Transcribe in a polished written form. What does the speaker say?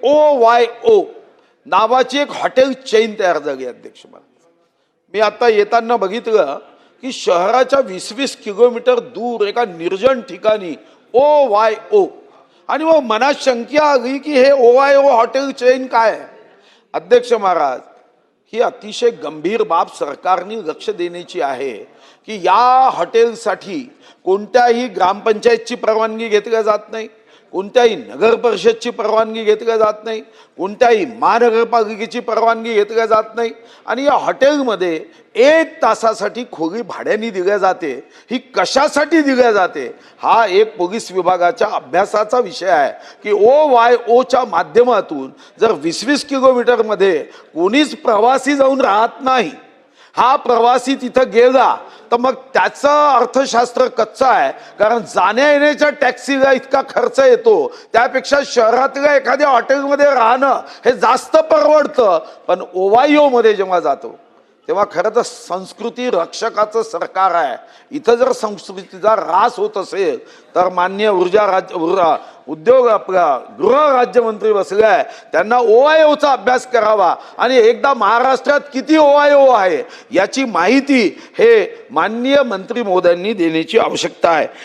OYO नावाची एक hotel chain तयार झाली अध्यक्ष. मी आता येताना बघितलं की शहराच्या 20-20 किलोमीटर दूर एका निर्जन ठिकाणी OYO, आणि मग मनात शंका आली की हे OYO हॉटेल चेन काय आहे. अध्यक्ष महाराज, ही अतिशय गंभीर बाब सरकारने लक्ष देण्याची आहे की या हॉटेलसाठी कोणत्याही ग्रामपंचायतची परवानगी घेतली जात नाही, कोणत्याही नगर परिषदची परवानगी घेतली जात नाही, कोणत्याही महानगरपालिकेची परवानगी घेतली जात नाही, आणि या हॉटेलमध्ये 1 तासासाठी खोली भाड्याने दिल्या जाते. ही कशासाठी दिल्या जाते हा एक पोलीस विभागाच्या अभ्यासाचा विषय आहे की OYOच्या माध्यमातून जर 20-20 किलोमीटरमध्ये कोणीच प्रवासी जाऊन राहत नाही, हा प्रवासी तिथं गेला तर मग त्याचं अर्थशास्त्र कच्चा आहे, कारण जाण्या येण्याच्या टॅक्सीला इतका खर्च येतो, त्यापेक्षा शहरातल्या एखाद्या हॉटेलमध्ये राहणं हे जास्त परवडतं. पण OYO मध्ये जेव्हा जातो तेव्हा खरं तर संस्कृती रक्षकाचं सरकार आहे. इथं जर संस्कृतीचा ऱ्हास होत असेल तर माननीय उद्योग आपला गृह राज्यमंत्री बसले आहे, त्यांना OYOचा अभ्यास करावा आणि एकदा महाराष्ट्रात किती OYO आहे याची माहिती हे माननीय मंत्री महोदयांनी देण्याची आवश्यकता आहे.